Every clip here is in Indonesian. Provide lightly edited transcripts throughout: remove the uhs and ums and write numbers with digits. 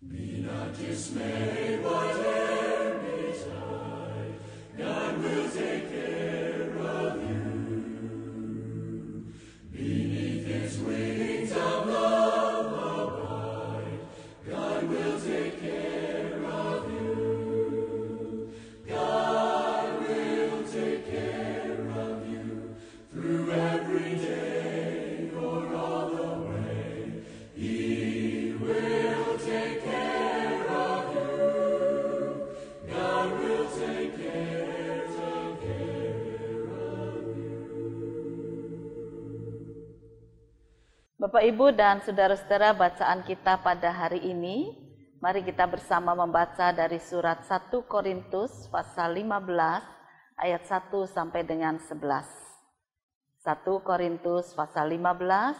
Be not dismayed, whate'er betide, God will take care of you. Beneath His wings of love abide, God will take care of you. God will take care of you through every day or all the way. He will take care of you. God will take care of you. Bapak, Ibu, dan saudara-saudara, bacaan kita pada hari ini, mari kita bersama membaca dari surat 1 Korintus pasal 15 ayat 1 sampai dengan 11. 1 Korintus pasal 15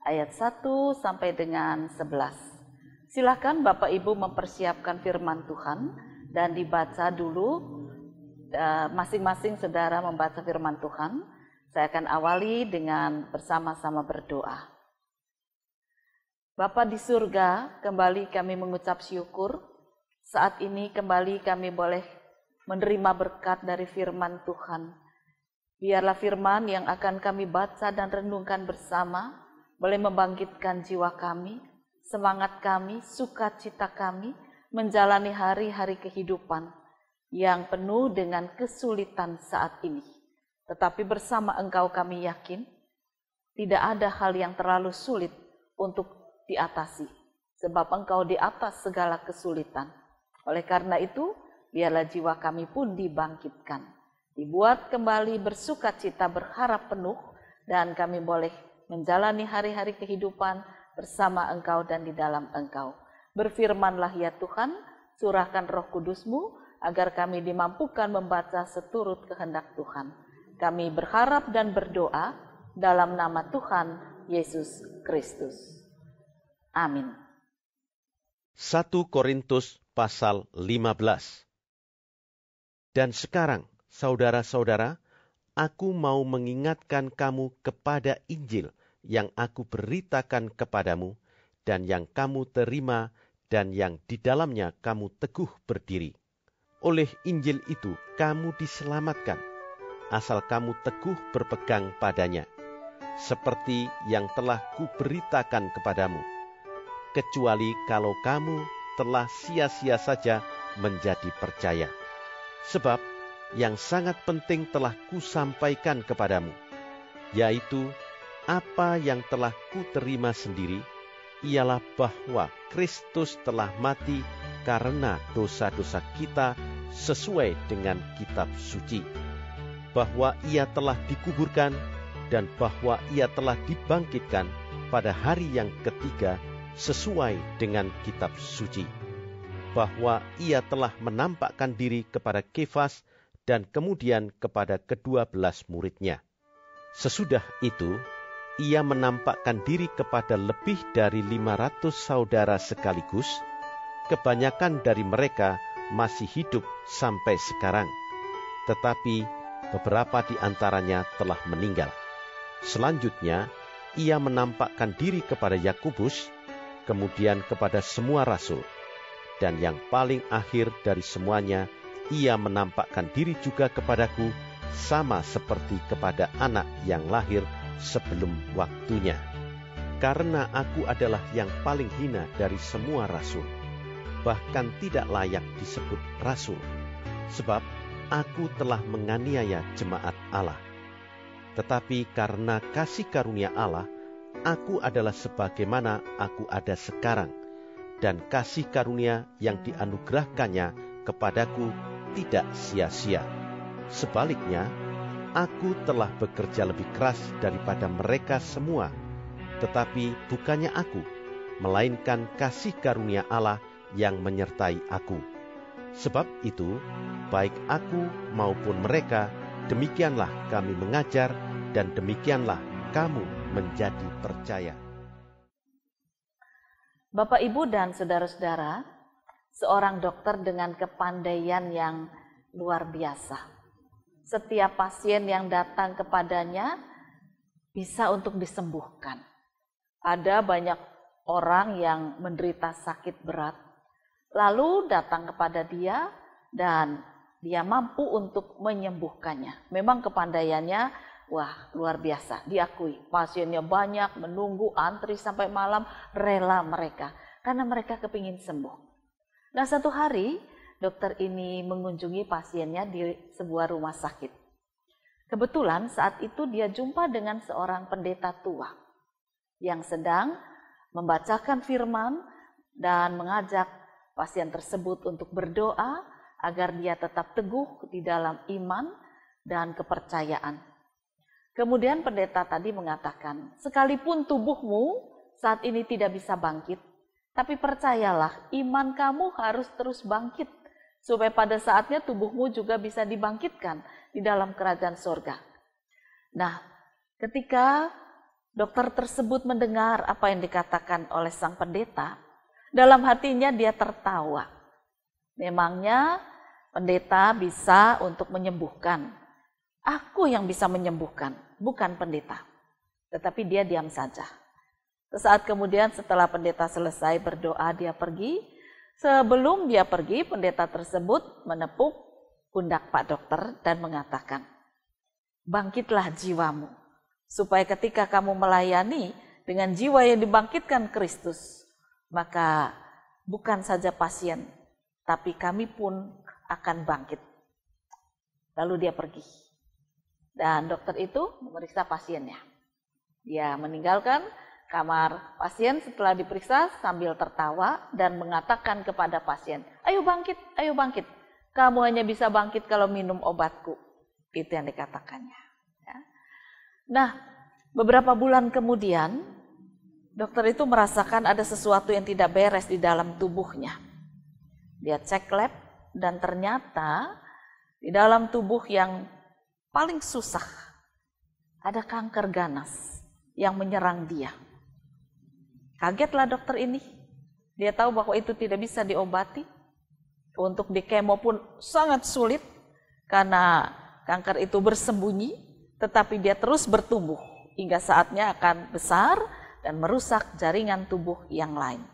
ayat 1 sampai dengan 11. Silakan Bapak Ibu mempersiapkan firman Tuhan dan dibaca dulu, masing-masing saudara membaca firman Tuhan. Saya akan awali dengan bersama-sama berdoa. Bapa di surga, kembali kami mengucap syukur. Saat ini kembali kami boleh menerima berkat dari firman Tuhan. Biarlah firman yang akan kami baca dan renungkan bersama boleh membangkitkan jiwa kami, semangat kami, sukacita kami menjalani hari-hari kehidupan yang penuh dengan kesulitan saat ini. Tetapi bersama Engkau kami yakin tidak ada hal yang terlalu sulit untuk diatasi, sebab Engkau di atas segala kesulitan. Oleh karena itu, biarlah jiwa kami pun dibangkitkan, dibuat kembali bersukacita, berharap penuh, dan kami boleh menjalani hari-hari kehidupan bersama Engkau dan di dalam Engkau. Berfirmanlah ya Tuhan, curahkan Roh Kudus-Mu agar kami dimampukan membaca seturut kehendak Tuhan. Kami berharap dan berdoa dalam nama Tuhan Yesus Kristus. Amin. 1 Korintus pasal 15. Dan sekarang, saudara-saudara, aku mau mengingatkan kamu kepada Injil yang aku beritakan kepadamu, dan yang kamu terima, dan yang di dalamnya kamu teguh berdiri. Oleh Injil itu kamu diselamatkan, asal kamu teguh berpegang padanya, seperti yang telah kuberitakan kepadamu, kecuali kalau kamu telah sia-sia saja menjadi percaya. Sebab yang sangat penting telah kusampaikan kepadamu, yaitu apa yang telah kuterima sendiri, ialah bahwa Kristus telah mati karena dosa-dosa kita sesuai dengan kitab suci, bahwa Ia telah dikuburkan, dan bahwa Ia telah dibangkitkan pada hari yang ketiga sesuai dengan kitab suci, bahwa Ia telah menampakkan diri kepada Kefas dan kemudian kepada ke-12 muridnya. Sesudah itu, Ia menampakkan diri kepada lebih dari 500 saudara sekaligus. Kebanyakan dari mereka masih hidup sampai sekarang, tetapi beberapa di antaranya telah meninggal. Selanjutnya, Ia menampakkan diri kepada Yakobus, kemudian kepada semua rasul, dan yang paling akhir dari semuanya, Ia menampakkan diri juga kepadaku, sama seperti kepada anak yang lahir sebelum waktunya. Karena aku adalah yang paling hina dari semua rasul, bahkan tidak layak disebut rasul, sebab aku telah menganiaya jemaat Allah. Tetapi karena kasih karunia Allah, aku adalah sebagaimana aku ada sekarang, dan kasih karunia yang dianugerahkannya kepadaku tidak sia-sia. Sebaliknya, aku telah bekerja lebih keras daripada mereka semua, tetapi bukannya aku, melainkan kasih karunia Allah yang menyertai aku. Sebab itu, baik aku maupun mereka, demikianlah kami mengajar, dan demikianlah kamu menjadi percaya. Bapak, Ibu, dan saudara-saudara, seorang dokter dengan kepandaian yang luar biasa. Setiap pasien yang datang kepadanya bisa untuk disembuhkan. Ada banyak orang yang menderita sakit berat, lalu datang kepada dia dan dia mampu untuk menyembuhkannya. Memang kepandaiannya wah luar biasa, diakui. Pasiennya banyak, menunggu antri sampai malam, rela mereka karena mereka kepingin sembuh. Nah, satu hari dokter ini mengunjungi pasiennya di sebuah rumah sakit. Kebetulan saat itu dia jumpa dengan seorang pendeta tua yang sedang membacakan firman dan mengajak pasien tersebut untuk berdoa agar dia tetap teguh di dalam iman dan kepercayaan. Kemudian pendeta tadi mengatakan, sekalipun tubuhmu saat ini tidak bisa bangkit, tapi percayalah iman kamu harus terus bangkit, supaya pada saatnya tubuhmu juga bisa dibangkitkan di dalam kerajaan sorga. Nah, ketika dokter tersebut mendengar apa yang dikatakan oleh sang pendeta, dalam hatinya dia tertawa. Memangnya pendeta bisa untuk menyembuhkan. Aku yang bisa menyembuhkan, bukan pendeta. Tetapi dia diam saja. Sesaat kemudian setelah pendeta selesai berdoa, dia pergi. Sebelum dia pergi, pendeta tersebut menepuk pundak Pak Dokter dan mengatakan, bangkitlah jiwamu, supaya ketika kamu melayani dengan jiwa yang dibangkitkan Kristus, maka bukan saja pasien, tapi kami pun akan bangkit. Lalu dia pergi. Dan dokter itu memeriksa pasiennya. Dia meninggalkan kamar pasien setelah diperiksa sambil tertawa dan mengatakan kepada pasien, ayo bangkit, ayo bangkit. Kamu hanya bisa bangkit kalau minum obatku. Itu yang dikatakannya. Ya. Nah, beberapa bulan kemudian, dokter itu merasakan ada sesuatu yang tidak beres di dalam tubuhnya. Dia cek lab dan ternyata di dalam tubuh yang paling susah ada kanker ganas yang menyerang dia. Kagetlah dokter ini. Dia tahu bahwa itu tidak bisa diobati. Untuk di kemo pun sangat sulit karena kanker itu bersembunyi, tetapi dia terus bertumbuh hingga saatnya akan besar dan merusak jaringan tubuh yang lain.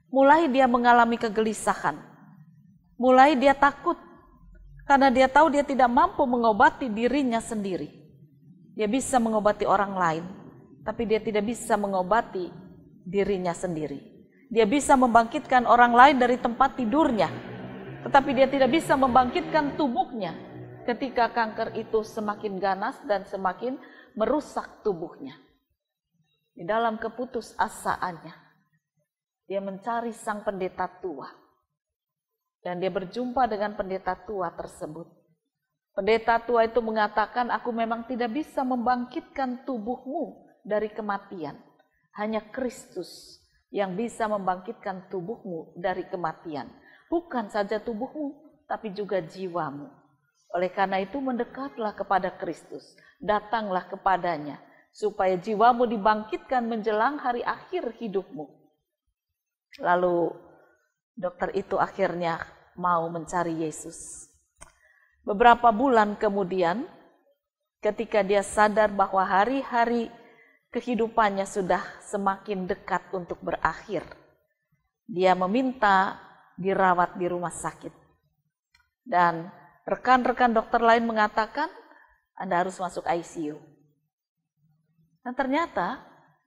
Mulai dia mengalami kegelisahan. Mulai dia takut karena dia tahu dia tidak mampu mengobati dirinya sendiri. Dia bisa mengobati orang lain, tapi dia tidak bisa mengobati dirinya sendiri. Dia bisa membangkitkan orang lain dari tempat tidurnya, tetapi dia tidak bisa membangkitkan tubuhnya ketika kanker itu semakin ganas dan semakin merusak tubuhnya. Di dalam keputusasaannya, dia mencari sang pendeta tua. Dan dia berjumpa dengan pendeta tua tersebut. Pendeta tua itu mengatakan, aku memang tidak bisa membangkitkan tubuhmu dari kematian. Hanya Kristus yang bisa membangkitkan tubuhmu dari kematian. Bukan saja tubuhmu, tapi juga jiwamu. Oleh karena itu mendekatlah kepada Kristus. Datanglah kepadanya, supaya jiwamu dibangkitkan menjelang hari akhir hidupmu. Lalu dokter itu akhirnya mau mencari Yesus. Beberapa bulan kemudian, ketika dia sadar bahwa hari-hari kehidupannya sudah semakin dekat untuk berakhir, dia meminta dirawat di rumah sakit. Dan rekan-rekan dokter lain mengatakan, Anda harus masuk ICU. Dan ternyata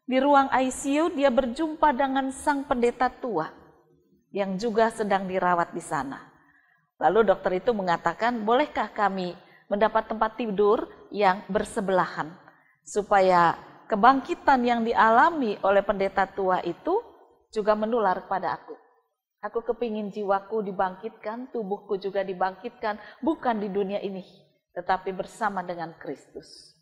di ruang ICU dia berjumpa dengan sang pendeta tua yang juga sedang dirawat di sana. Lalu dokter itu mengatakan, bolehkah kami mendapat tempat tidur yang bersebelahan supaya kebangkitan yang dialami oleh pendeta tua itu juga menular kepada aku. Aku kepingin jiwaku dibangkitkan, tubuhku juga dibangkitkan, bukan di dunia ini, tetapi bersama dengan Kristus.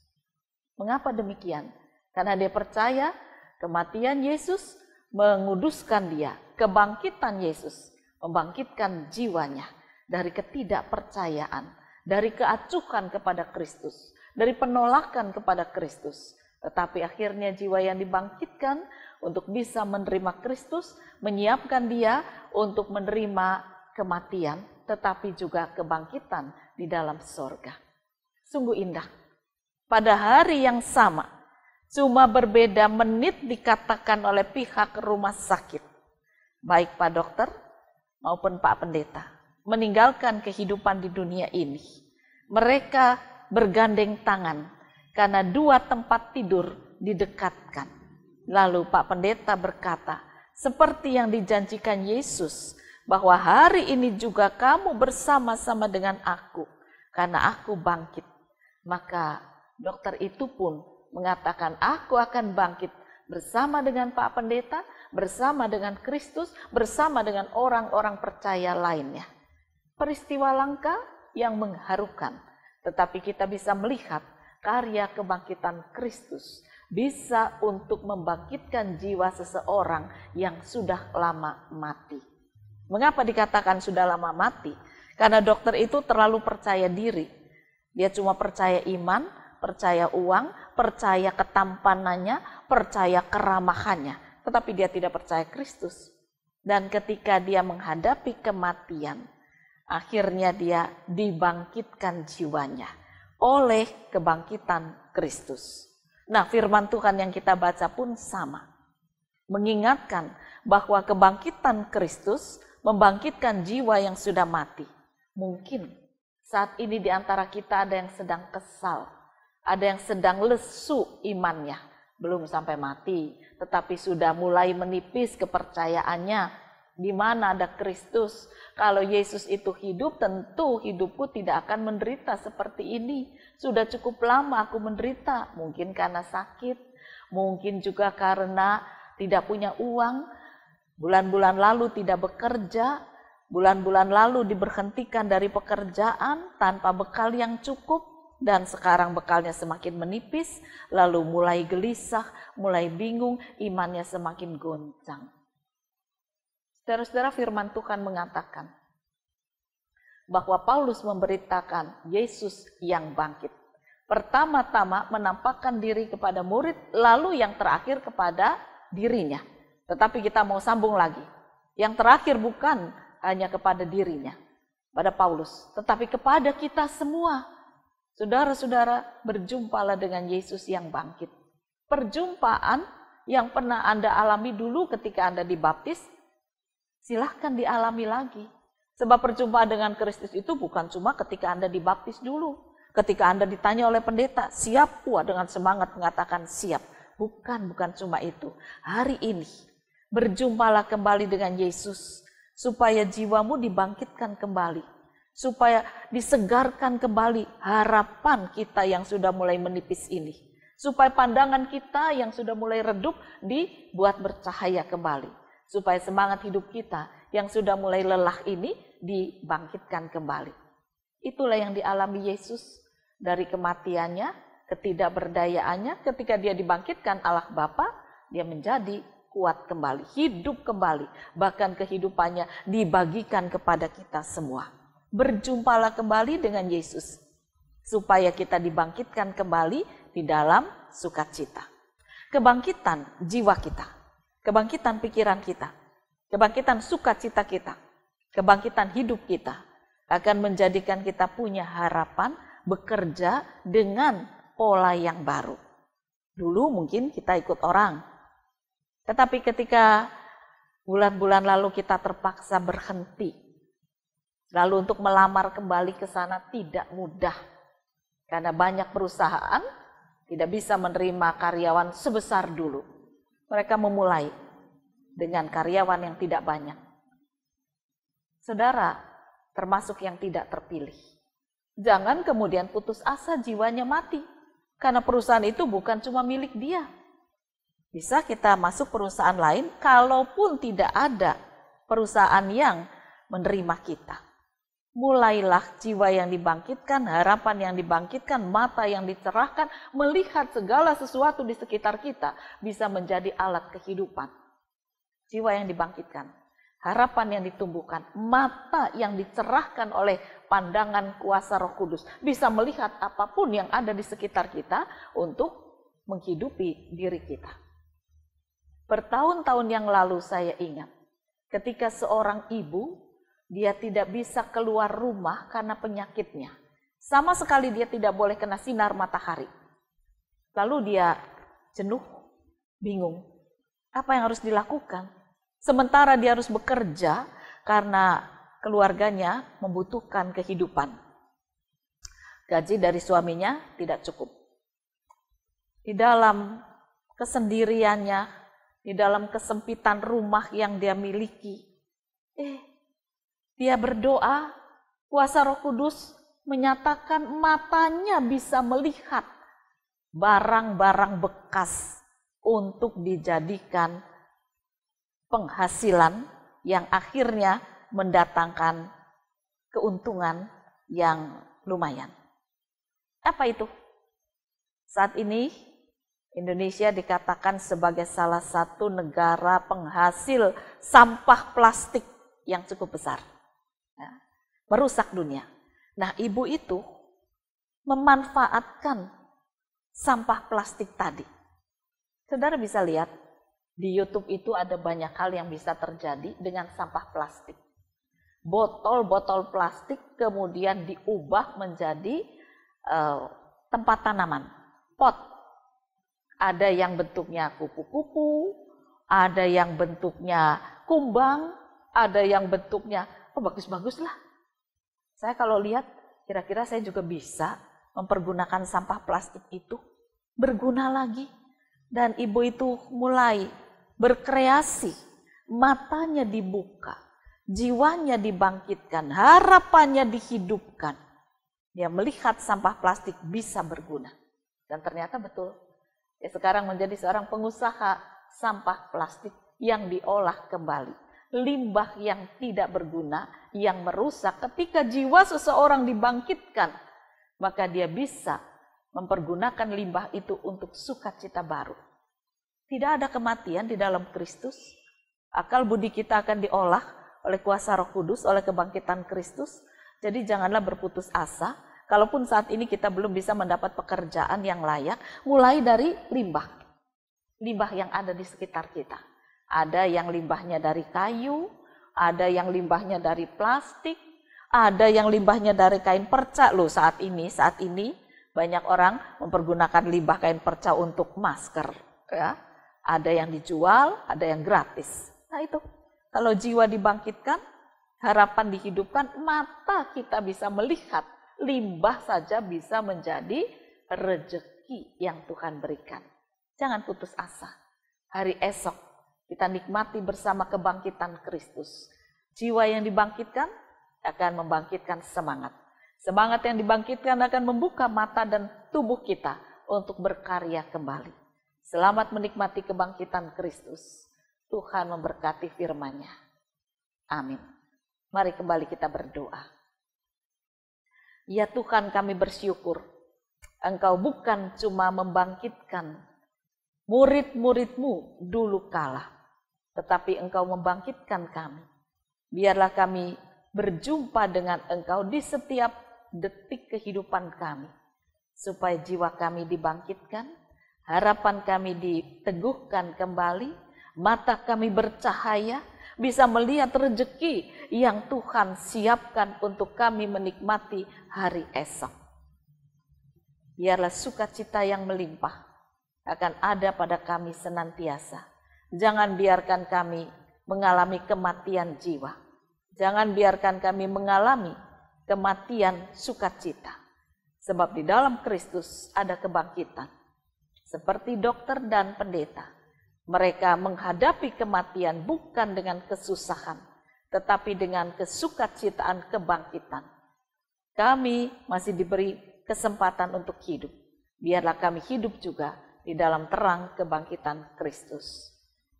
Mengapa demikian? Karena dia percaya kematian Yesus menguduskan dia, kebangkitan Yesus membangkitkan jiwanya dari ketidakpercayaan, dari keacuhan kepada Kristus, dari penolakan kepada Kristus. Tetapi akhirnya jiwa yang dibangkitkan untuk bisa menerima Kristus, menyiapkan dia untuk menerima kematian, tetapi juga kebangkitan di dalam sorga. Sungguh indah. Pada hari yang sama, cuma berbeda menit dikatakan oleh pihak rumah sakit. Baik Pak Dokter, maupun Pak Pendeta meninggalkan kehidupan di dunia ini. Mereka bergandeng tangan karena 2 tempat tidur didekatkan. Lalu Pak Pendeta berkata, seperti yang dijanjikan Yesus, bahwa hari ini juga kamu bersama-sama dengan aku, karena aku bangkit. Maka dokter itu pun mengatakan, aku akan bangkit bersama dengan Pak Pendeta, bersama dengan Kristus, bersama dengan orang-orang percaya lainnya. Peristiwa langka yang mengharukan, tetapi kita bisa melihat karya kebangkitan Kristus bisa untuk membangkitkan jiwa seseorang yang sudah lama mati. Mengapa dikatakan sudah lama mati? Karena dokter itu terlalu percaya diri. Dia cuma percaya iman, percaya uang, percaya ketampanannya, percaya keramahannya. Tetapi dia tidak percaya Kristus. Dan ketika dia menghadapi kematian, akhirnya dia dibangkitkan jiwanya oleh kebangkitan Kristus. Nah, firman Tuhan yang kita baca pun sama. Mengingatkan bahwa kebangkitan Kristus membangkitkan jiwa yang sudah mati. Mungkin saat ini di antara kita ada yang sedang kesal, ada yang sedang lesu imannya. Belum sampai mati, tetapi sudah mulai menipis kepercayaannya. Di mana ada Kristus? Kalau Yesus itu hidup, tentu hidupku tidak akan menderita seperti ini. Sudah cukup lama aku menderita, mungkin karena sakit, mungkin juga karena tidak punya uang, bulan-bulan lalu tidak bekerja, bulan-bulan lalu diberhentikan dari pekerjaan tanpa bekal yang cukup, dan sekarang bekalnya semakin menipis, lalu mulai gelisah, mulai bingung, imannya semakin goncang. Saudara-saudara, firman Tuhan mengatakan bahwa Paulus memberitakan Yesus yang bangkit. Pertama-tama menampakkan diri kepada murid, lalu yang terakhir kepada dirinya. Tetapi kita mau sambung lagi. Yang terakhir bukan hanya kepada dirinya, pada Paulus, tetapi kepada kita semua. Saudara-saudara, berjumpalah dengan Yesus yang bangkit. Perjumpaan yang pernah Anda alami dulu ketika Anda dibaptis, silahkan dialami lagi. Sebab perjumpaan dengan Kristus itu bukan cuma ketika Anda dibaptis dulu. Ketika Anda ditanya oleh pendeta, siap? Wah, dengan semangat mengatakan siap. Bukan cuma itu. Hari ini, berjumpalah kembali dengan Yesus. Supaya jiwamu dibangkitkan kembali. Supaya disegarkan kembali harapan kita yang sudah mulai menipis ini. Supaya pandangan kita yang sudah mulai redup dibuat bercahaya kembali. Supaya semangat hidup kita yang sudah mulai lelah ini dibangkitkan kembali. Itulah yang dialami Yesus dari kematiannya, ketidakberdayaannya. Ketika dia dibangkitkan Allah Bapa, dia menjadi kuat kembali, hidup kembali. Bahkan kehidupannya dibagikan kepada kita semua. Berjumpalah kembali dengan Yesus, supaya kita dibangkitkan kembali di dalam sukacita. Kebangkitan jiwa kita, kebangkitan pikiran kita, kebangkitan sukacita kita, kebangkitan hidup kita akan menjadikan kita punya harapan bekerja dengan pola yang baru. Dulu mungkin kita ikut orang, tetapi ketika bulan-bulan lalu kita terpaksa berhenti, lalu untuk melamar kembali ke sana tidak mudah, karena banyak perusahaan tidak bisa menerima karyawan sebesar dulu. Mereka memulai dengan karyawan yang tidak banyak. Saudara, termasuk yang tidak terpilih. Jangan kemudian putus asa, jiwanya mati. Karena perusahaan itu bukan cuma milik dia. Bisa kita masuk perusahaan lain, kalaupun tidak ada perusahaan yang menerima kita. Mulailah jiwa yang dibangkitkan, harapan yang dibangkitkan, mata yang dicerahkan, melihat segala sesuatu di sekitar kita bisa menjadi alat kehidupan. Jiwa yang dibangkitkan, harapan yang ditumbuhkan, mata yang dicerahkan oleh pandangan kuasa Roh Kudus, bisa melihat apapun yang ada di sekitar kita untuk menghidupi diri kita. Bertahun-tahun yang lalu saya ingat, ketika seorang ibu, dia tidak bisa keluar rumah karena penyakitnya. Sama sekali dia tidak boleh kena sinar matahari. Lalu dia jenuh, bingung. Apa yang harus dilakukan? Sementara dia harus bekerja, karena keluarganya membutuhkan kehidupan. Gaji dari suaminya tidak cukup. Di dalam kesendiriannya, di dalam kesempitan rumah yang dia miliki, dia berdoa, kuasa Roh Kudus menyatakan matanya bisa melihat barang-barang bekas untuk dijadikan penghasilan yang akhirnya mendatangkan keuntungan yang lumayan. Apa itu? Saat ini Indonesia dikatakan sebagai salah satu negara penghasil sampah plastik yang cukup besar. Merusak dunia. Nah, ibu itu memanfaatkan sampah plastik tadi. Saudara bisa lihat, di YouTube itu ada banyak hal yang bisa terjadi dengan sampah plastik. Botol-botol plastik kemudian diubah menjadi tempat tanaman, pot. Ada yang bentuknya kupu-kupu, ada yang bentuknya kumbang, ada yang bentuknya, bagus-bagus lah. Saya kalau lihat, kira-kira saya juga bisa mempergunakan sampah plastik itu, berguna lagi. Dan ibu itu mulai berkreasi, matanya dibuka, jiwanya dibangkitkan, harapannya dihidupkan. Dia melihat sampah plastik bisa berguna. Dan ternyata betul, dia sekarang menjadi seorang pengusaha sampah plastik yang diolah kembali. Limbah yang tidak berguna, yang merusak. Ketika jiwa seseorang dibangkitkan, maka dia bisa mempergunakan limbah itu untuk sukacita baru. Tidak ada kematian di dalam Kristus. Akal budi kita akan diolah oleh kuasa Roh Kudus, oleh kebangkitan Kristus. Jadi janganlah berputus asa. Kalaupun saat ini kita belum bisa mendapat pekerjaan yang layak, mulai dari limbah. Limbah yang ada di sekitar kita. Ada yang limbahnya dari kayu, ada yang limbahnya dari plastik, ada yang limbahnya dari kain perca. Loh, saat ini banyak orang mempergunakan limbah kain perca untuk masker. Ya. Ada yang dijual, ada yang gratis. Nah itu, kalau jiwa dibangkitkan, harapan dihidupkan, mata kita bisa melihat. Limbah saja bisa menjadi rezeki yang Tuhan berikan. Jangan putus asa. Hari esok kita nikmati bersama kebangkitan Kristus. Jiwa yang dibangkitkan akan membangkitkan semangat. Semangat yang dibangkitkan akan membuka mata dan tubuh kita untuk berkarya kembali. Selamat menikmati kebangkitan Kristus. Tuhan memberkati firman-Nya. Amin. Mari kembali kita berdoa. Ya Tuhan, kami bersyukur. Engkau bukan cuma membangkitkan murid-murid-Mu dulu kala, tetapi Engkau membangkitkan kami. Biarlah kami berjumpa dengan Engkau di setiap detik kehidupan kami, supaya jiwa kami dibangkitkan, harapan kami diteguhkan kembali, mata kami bercahaya, bisa melihat rezeki yang Tuhan siapkan untuk kami menikmati hari esok. Biarlah sukacita yang melimpah akan ada pada kami senantiasa. Jangan biarkan kami mengalami kematian jiwa. Jangan biarkan kami mengalami kematian sukacita. Sebab di dalam Kristus ada kebangkitan. Seperti dokter dan pendeta, mereka menghadapi kematian bukan dengan kesusahan, tetapi dengan kesukacitaan kebangkitan. Kami masih diberi kesempatan untuk hidup. Biarlah kami hidup juga di dalam terang kebangkitan Kristus.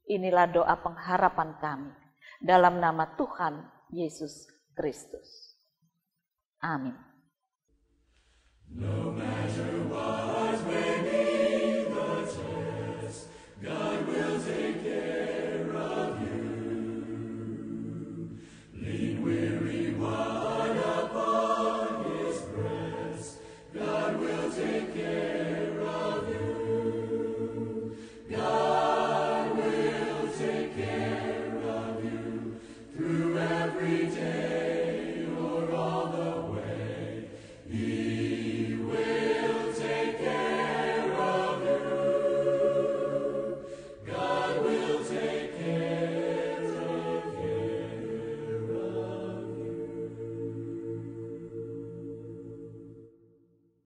Inilah doa pengharapan kami. Dalam nama Tuhan Yesus Kristus. Amin. No matter what may be the test, God